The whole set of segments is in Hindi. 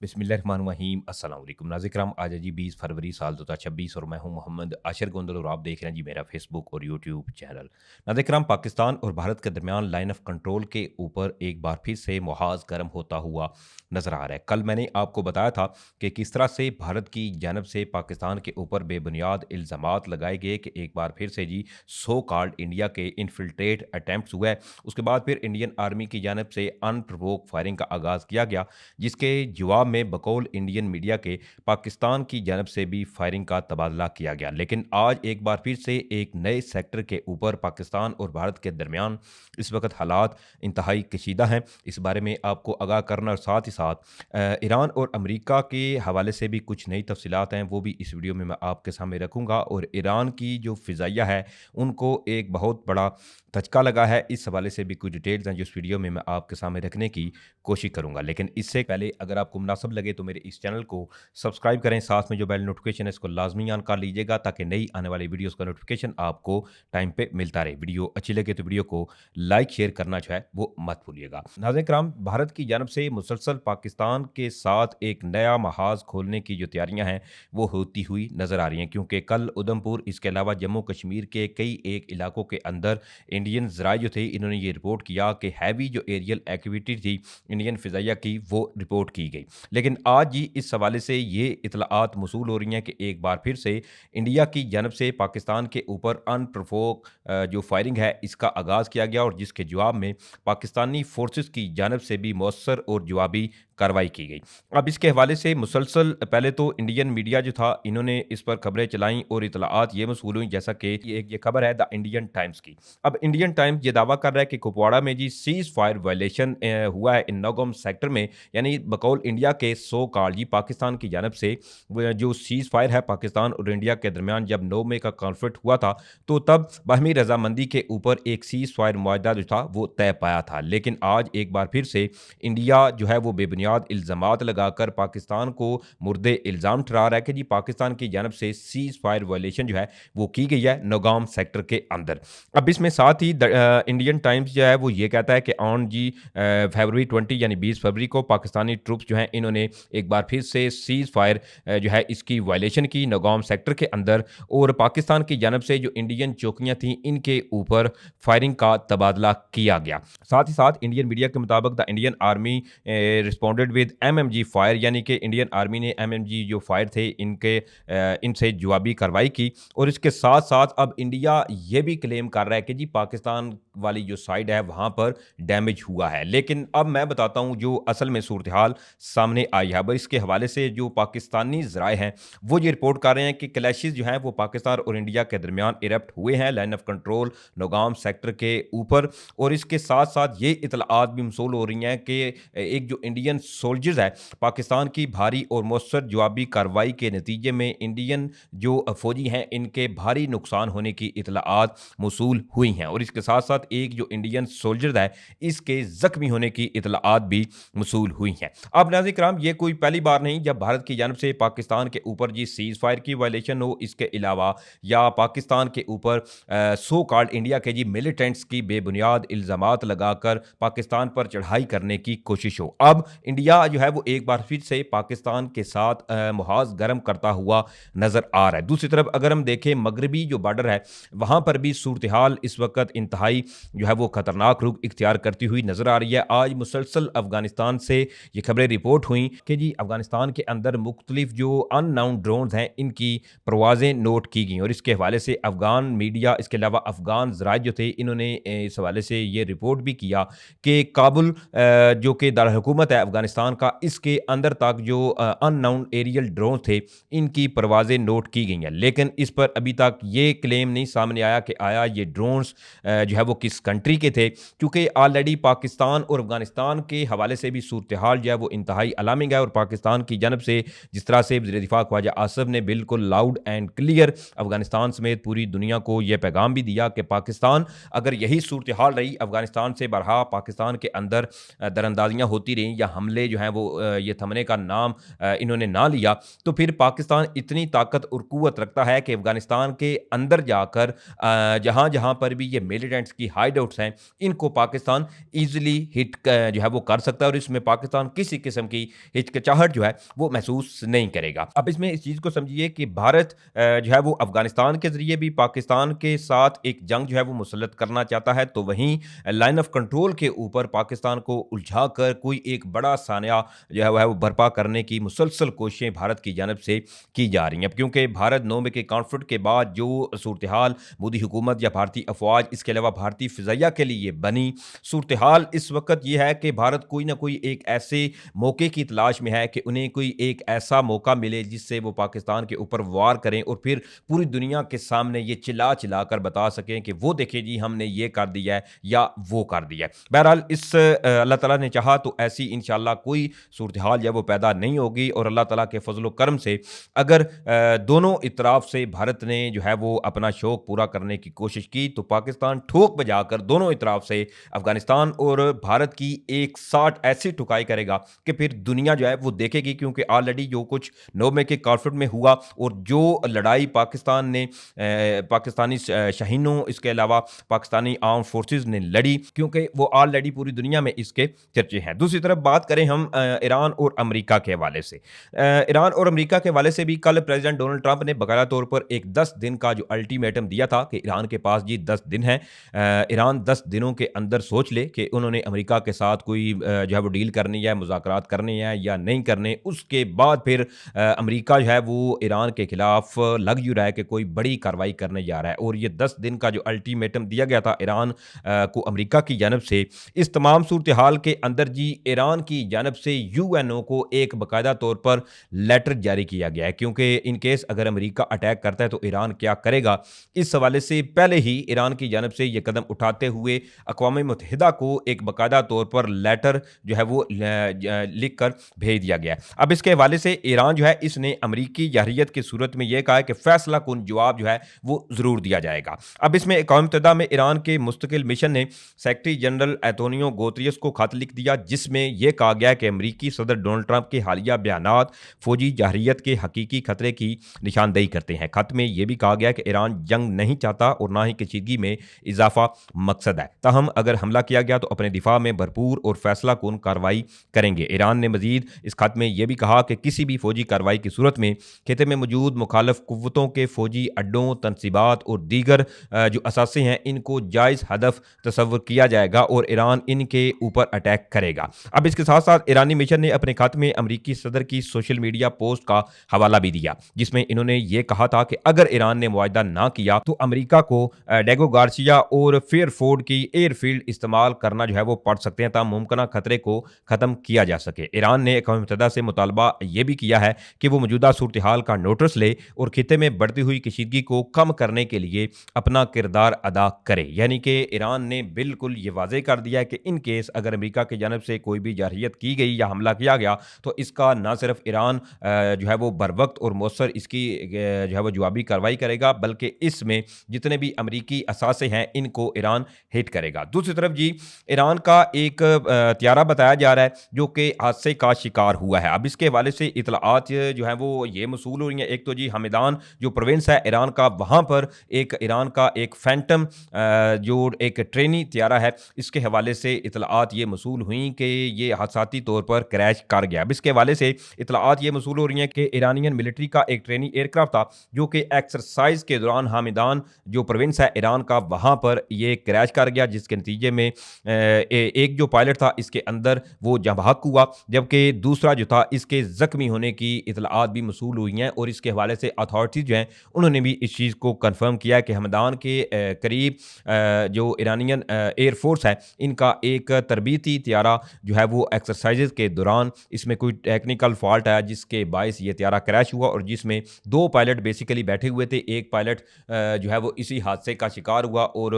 बिस्मिल्लाहिर्रहमानिर्रहीम अस्सलाम वालेकुम नाज़रीन आज है जी 20 फरवरी साल 2026 और मैं हूं मोहम्मद आशिर गोंदल और आप देख रहे हैं जी मेरा फेसबुक और यूट्यूब चैनल। नाज़रीन पाकिस्तान और भारत के दरमियान लाइन ऑफ कंट्रोल के ऊपर एक बार फिर से मुहाज गर्म होता हुआ नज़र आ रहा है। कल मैंने आपको बताया था कि किस तरह से भारत की जानब से पाकिस्तान के ऊपर बेबुनियाद इल्ज़ामात लगाए गए कि एक बार फिर से जी सो कॉल्ड इंडिया के इन्फिल्ट्रेट अटैम्प्ट हुआ है। उसके बाद फिर इंडियन आर्मी की जानब से अनप्रोवोक फायरिंग का आगाज़ किया गया, जिसके जवाब में बकौल इंडियन मीडिया के पाकिस्तान की जानब से भी फायरिंग का तबादला किया गया। लेकिन आज एक बार फिर से एक नए सेक्टर के ऊपर पाकिस्तान और भारत के दरमियान इस वक्त हालात इंतहाई कशीदा हैं। इस बारे में आपको आगाह करना और साथ ही साथ ईरान और अमेरिका के हवाले से भी कुछ नई तफसीलात हैं, वो भी इस वीडियो में मैं आपके सामने रखूँगा। और ईरान की जो फ़िज़ाइया है, उनको एक बहुत बड़ा धचका लगा है। इस हवाले से भी कुछ डिटेल्स हैं जो इस वीडियो में मैं आपके सामने रखने की कोशिश करूँगा। लेकिन इससे पहले अगर आपको मुनासिब लगे तो मेरे इस चैनल को सब्सक्राइब करें, साथ में जो बेल नोटिफिकेशन है इसको लाजमी ऑन कर लीजिएगा ताकि नई आने वाली वीडियोस का नोटिफिकेशन आपको टाइम पे मिलता रहे। वीडियो अच्छी लगे तो वीडियो को लाइक शेयर करना जो है वो मत भूलिएगा। नाज़रीन कराम, भारत की जानब से मुसलसल पाकिस्तान के साथ एक नया महाज खोलने की जो तैयारियां हैं वो होती हुई नज़र आ रही हैं, क्योंकि कल उधमपुर इसके अलावा जम्मू कश्मीर के कई एक इलाकों के अंदर इंडियन ज़राए जो थे इन्होंने ये रिपोर्ट किया कि हैवी जो एरियल एक्टिविटी थी इंडियन फ़िज़ाइया की वो रिपोर्ट की गई। लेकिन आज ही इस हवाले से ये इतलाआत मौसूल हो रही हैं कि एक बार फिर से इंडिया की जानब से पाकिस्तान के ऊपर अनप्रोवोक जो फायरिंग है इसका आगाज़ किया गया, और जिसके जवाब में पाकिस्तानी फोर्सेस की जानब से भी मौसर और जवाबी कार्रवाई की गई। अब इसके हवाले से मुसलसल पहले तो इंडियन मीडिया जो था इन्होंने इस पर खबरें चलाई और इतलाआत ये मौसूल हुई, जैसा कि ये खबर है द इंडियन टाइम्स की। अब इंडियन टाइम्स ये दावा कर रहा है कि कुपवाड़ा में जी सीज फायर वायलेशन हुआ है इन नौगम सेक्टर में, यानी बकौल इंडिया के सो कॉल्ड जी पाकिस्तान की जानब से जो सीज फायर है पाकिस्तान और इंडिया के दरमियान जब 9 मई का कॉन्फ्लिक्ट हुआ था, तो तब बाहमी रजामंदी के ऊपर एक सीज फायर मुआहदा जो था वो तय पाया था। लेकिन आज एक बार फिर से इंडिया जो है वो बेबुनियाद इल्ज़ामात लगाकर पाकिस्तान को मुर्दे इल्ज़ाम ठहरा रहा है कि जी पाकिस्तान की जानब से सीज फायर वायलेशन जो है वो की गई है नौगाम सेक्टर के अंदर। अब इसमें साथ ही इंडियन टाइम्स जो है वो ये कहता है कि ऑन जी फरवरी 20 यानी 20 फरवरी को पाकिस्तानी ट्रूप्स जो हैं इन्होंने एक बार फिर से सीज फायर जो है इसकी वायलेशन की नौगाम सेक्टर के अंदर, और पाकिस्तान की जानब से जो इंडियन चौकियां थीं इनके ऊपर फायरिंग का तबादला किया गया। साथ ही साथ इंडियन मीडिया के मुताबिक the Indian army responded with MMG fire, यानी कि इंडियन आर्मी ने एमएमजी जो फायर थे इनसे जवाबी कार्रवाई की। और इसके साथ साथ अब इंडिया ये भी क्लेम कर रहा है कि जी पाकिस्तान वाली जो साइड है वहाँ पर डैमेज हुआ है। लेकिन अब मैं बताता हूँ जो असल में सूरत हाल सामने आई है। अब इसके हवाले से जो पाकिस्तानी ज़राए हैं वो ये रिपोर्ट कर रहे हैं कि क्लैशेस जो हैं वो पाकिस्तान और इंडिया के दरमियान इरप्ट हुए हैं line of control Naugam sector के ऊपर। और इसके साथ साथ ये इतलाआत भी मौसूल हो रही हैं कि एक जो इंडियन सोल्जर्स है पाकिस्तान की भारी और मौसर जवाबी कार्रवाई के नतीजे में इंडियन जो फौजी हैं इनके भारी नुकसान होने की इतलाआत मौसूल हुई हैं। और इसके साथ साथ एक जो इंडियन सोल्जर है इसके जख्मी होने की इतलाआत भी मौसूल हुई हैं। अब नाज़रीन कराम, ये कोई पहली बार नहीं जब भारत की जानब से पाकिस्तान के ऊपर जी सीज फायर की वायलेशन हो, इसके अलावा या पाकिस्तान के ऊपर सो कॉल्ड इंडिया के जी मिलिटेंट्स की बेबुनियाद इल्ज़ामात लगाकर पाकिस्तान पर चढ़ाई करने की कोशिश हो। अब इंडिया जो है वो एक बार फिर से पाकिस्तान के साथ मुहाज गर्म करता हुआ नज़र आ रहा है। दूसरी तरफ अगर हम देखें मगरबी जो बॉर्डर है वहाँ पर भी सूरत हाल इस वक्त इंतहाई जो है वो खतरनाक रुख इख्तियार करती हुई नज़र आ रही है। आज मुसलसल अफगानिस्तान से ये खबरें रिपोर्ट हुई कि जी अफगानिस्तान के अंदर मुख्तलिफ जो अननाउन ड्रोन हैं इनकी परवाज़ें नोट की गई। और इसके हवाले से अफगान मीडिया इसके अलावा अफगान ज़राए जो थे इन्होंने इस हवाले से ये रिपोर्ट भी किया कि काबुल जो कि दारकूमत है अफगानिस्तान का, इसके अंदर तक जो अननाउन एरियल ड्रोन थे इनकी परवाज़ें नोट की गई हैं। लेकिन इस पर अभी तक ये क्लेम नहीं सामने आया कि आया ये ड्रोन्स जो है वो किस कंट्री के थे, क्योंकि ऑलरेडी पाकिस्तान और अफगानिस्तान के हवाले से भी सूरत हाल जो है वो इंतहाई अलार्मिंग है। और पाकिस्तान की जानब से जिस तरह से वज़ीर दिफा ख्वाजा आसिफ ने बिल्कुल लाउड एंड क्लियर अफगानिस्तान समेत पूरी दुनिया को यह पैगाम भी दिया कि पाकिस्तान अगर यही सूरत हाल रही अफगानिस्तान से बरहा पाकिस्तान के अंदर दरअंदाजियाँ होती रहीं या हमले जो हैं वो ये थमने का नाम इन्होंने ना लिया, तो फिर पाकिस्तान इतनी ताकत और क़ुव्वत रखता है कि अफगानिस्तान के अंदर जाकर जहाँ जहाँ पर भी ये मिलिटेंट्स की हाइड आउट्स हैं इनको पाकिस्तान ईजिली हिट जो है वो कर सकता है। और इसमें पाकिस्तान किसी किस्म की की हिचकिचाहट जो है वो महसूस नहीं करेगा। अब इसमें इस चीज़ को समझिए कि भारत जो है वो अफ़गानिस्तान के ज़रिए भी पाकिस्तान के साथ एक जंग जो है वो मुसल्लत करना चाहता है, तो वहीं लाइन ऑफ कंट्रोल के ऊपर पाकिस्तान को उलझाकर कोई एक बड़ा सानिया जो है वो बर्पा करने की मुसलसल कोशिशें भारत की जानब से की जा रही हैं। अब क्योंकि भारत 9 मई के कॉन्फ्लिक्ट के बाद जो सूरत-ए-हाल मोदी हुकूमत या भारतीय अफ़वाज, इसके अलावा भारतीय फ़िज़ाइया के लिए बनी सूरत-ए-हाल इस वक़्त ये है कि भारत कोई ना कोई एक ऐसे मौके की तलाश में है कि उन्हें कोई एक ऐसा मौका मिले जिससे वो पाकिस्तान के ऊपर वार करें और फिर पूरी दुनिया के सामने ये चिल्ला-चिल्ला कर बता सकें कि वो देखिए जी हमने ये कर दिया है या वो कर दिया है। बहरहाल इस अल्लाह ताला ने चाहा तो ऐसी इंशाअल्लाह कोई सूरत-ए-हाल जो है वो पैदा नहीं होगी और अल्लाह ताला के फ़ज़ल व करम से अगर दोनों इतराफ़ से भारत ने जो है वो अपना शौक़ पूरा करने की कोशिश की तो पाकिस्तान ठोक बजाकर दोनों इतराफ़ से अफ़गानिस्तान और भारत की एक साथ ऐसी ठुकाई करेगा कि फिर दुनिया जो है वो देखेगी, क्योंकि ऑलरेडी जो कुछ 9 मई के कॉन्फ्लिक्ट में हुआ और जो लड़ाई पाकिस्तान ने पाकिस्तानी शाहीनों, इसके अलावा पाकिस्तानी आर्म फोर्सेस ने लड़ी, क्योंकि वो ऑलरेडी पूरी दुनिया में इसके चर्चे हैं। दूसरी तरफ बात करें हम ईरान और अमेरिका के हवाले से। ईरान और अमेरिका के हवाले से भी कल प्रेसिडेंट डोनाल्ड ट्रंप ने बाकायदा तौर पर एक 10 दिन का जो अल्टीमेटम दिया था कि ईरान के पास जी 10 दिन है, ईरान 10 दिनों के अंदर सोच ले कि उन्होंने अमेरिका के साथ कोई जो है वो डील करनी है, मुज़ाकरात करने हैं या नहीं करने। उसके बाद फिर अमेरिका जो है वो ईरान के खिलाफ लग यूँ रहा है कि कोई बड़ी कार्रवाई करने जा रहा है और ये 10 दिन का जो अल्टीमेटम दिया गया था ईरान को अमेरिका की जानब से, इस तमाम सूरत-ए-हाल के अंदर जी ईरान की जानब से यूएनओ को एक बाकायदा तौर पर लेटर जारी किया गया है, क्योंकि इन केस अगर अमेरिका अटैक करता है तो ईरान क्या करेगा। इस हवाले से पहले ही ईरान की जानब से ये कदम उठाते हुए अक़वाम मुत्तहिदा को एक बाकायदा तौर पर लेटर जो है वो लिख कर भेज दिया गया है। अब इसके हवाले से ईरान जो है इसने अमरीकी जारहियत की सूरत में यह कहा है कि फैसला कुन जवाब जो है वो ज़रूर दिया जाएगा। अब इसमें अक़वाम मुत्तहिदा में ईरान के मुस्तकिल मिशन ने सेक्रेटरी जनरल एंटोनियो गुतेरेस को खत लिख दिया, जिसमें यह कहा गया है कि अमरीकी सदर डोनाल्ड ट्रंप के हालिया बयानात फौजी जारहियत के हकीकी खतरे की निशानदेही करते हैं। खत में यह भी कहा गया कि ईरान जंग नहीं चाहता और ना ही कशीदगी में इजाफा मकसद है, ताहम अगर हमला किया गया तो अपने दिफा में भरपूर और फैसला कुन कार्रवाई करेंगे। ईरान ने मजीद इस खत में यह भी कहा कि किसी भी फौजी कार्रवाई की सूरत में खिते में मौजूद मुखालिफ कुव्वतों के फौजी अड्डों, तनसीबात और दीगर जो असासे हैं इनको जायज़ हदफ तस्वर किया जाएगा और ईरान इनके ऊपर अटैक करेगा। अब इसके साथ साथ ईरानी मिशन ने अपने खत में अमरीकी सदर की सोशल मीडिया पोस्ट का हवाला भी दिया, जिसमें इन्होंने ये कहा था कि अगर ईरान ने मुआहदा ना किया तो अमरीका को डेगो गार्सिया और फेयरफोर्ड की एयरफील्ड इस्तेमाल करना जो है वो पड़ सकते हैं, ताकि मुमकिन खतरे को ख़त्म किया जा सके। ईरान ने अक़वाम मुत्तहिदा से मुतालबा ये भी किया है कि वो मौजूदा सूरत-ए-हाल का नोटिस ले और खिते में बढ़ती हुई कशीदगी को कम करने के लिए अपना किरदार अदा करे। यानी कि ईरान ने बिल्कुल ये वाज़ेह कर दिया है कि इन केस अगर अमेरिका की जानब से कोई भी जारहियत की गई या हमला किया गया तो इसका ना सिर्फ ईरान जो है वो बर वक्त और मौसर इसकी जो है वो जवाबी कार्रवाई करेगा, बल्कि इसमें जितने भी अमरीकी असासे हैं इनको ईरान हिट करेगा। दूसरी तरफ जी ईरान का एक त्यारा बताया जा रहा है जो कि हादसे का शिकार हुआ है। अब इसके हवाले से इतलाआत जो है वो ये मसूल हो रही हैं। एक तो जी हमेदान जो प्रोविंस है ईरान का, वहाँ पर एक ईरान का एक फैंटम जो एक ट्रेनी त्यारा है, इसके हवाले से इतलाआत ये मसूल हुई कि ये हादसाती तौर पर क्रैश कर गया। अब इसके हवाले से इतलाआत ये मसूल हो रही हैं कि ईरानियन मिलिट्री का एक ट्रेनी एयरक्राफ्ट था जो कि एक्सरसाइज के दौरान हमेदान जो प्रोविंस है ईरान का, वहाँ पर ये क्रैश कर गया, जिसके नतीजे में एक जो पायलट था इसके अंदर वो जाँ बहक हुआ, जबकि दूसरा जो था इसके ज़ख्मी होने की इतलाआत भी मसूल हुई हैं। और इसके हवाले से अथॉरिटीज़ जो हैं उन्होंने भी इस चीज़ को कन्फर्म किया है कि हमदान के करीब जो ईरानियन एयरफोर्स है इनका एक तरबीती त्यारा जो है वो एक्सरसाइज के दौरान इसमें कोई टेक्निकल फॉल्ट आया जिसके बायस ये त्यारा क्रैश हुआ और जिसमें 2 पायलट बेसिकली बैठे हुए थे। एक पायलट जो है वो इसी हादसे का शिकार हुआ और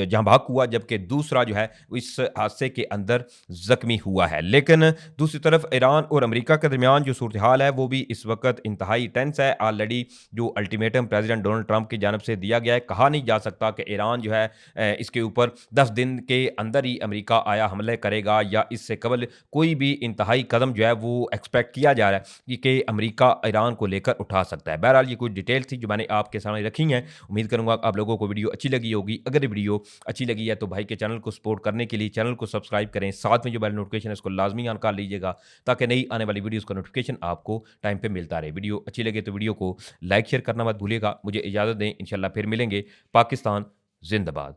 जाँ बहक हुआ, जबकि दूसरा जो है इस हादसे के अंदर ज़ख्मी हुआ है। लेकिन दूसरी तरफ ईरान और अमेरिका के दरमियान जो सूरत-ए-हाल है वो भी इस वक्त इंतहाई टेंस है। ऑलरेडी जो अल्टीमेटम प्रेसिडेंट डोनाल्ड ट्रंप की जानब से दिया गया है, कहा नहीं जा सकता कि ईरान जो है इसके ऊपर 10 दिन के अंदर ही अमेरिका आया हमले करेगा या इससे कबल कोई भी इंतहाई कदम जो है वो एक्सपेक्ट किया जा रहा है कि अमेरिका ईरान को लेकर उठा सकता है। बहरहाल ये कुछ डिटेल्स थी जो मैंने आपके सामने रखी हैं। उम्मीद करूँगा आप लोगों को वीडियो अच्छी लगी होगी। अगर वीडियो अच्छी लगी है तो भाई के चैनल को सपोर्ट करने के लिए चैनल को सब्सक्राइब करें, साथ में जो बेल नोटिफिकेशन है उसको लाजमी ऑन कर लीजिए लीजिएगा ताकि नई आने वाली वीडियोज़ का नोटिफिकेशन आपको टाइम पे मिलता रहे। वीडियो अच्छी लगे तो वीडियो को लाइक शेयर करना मत भूलिएगा। मुझे इजाज़त दें, इंशाल्लाह फिर मिलेंगे। पाकिस्तान ज़िंदाबाद।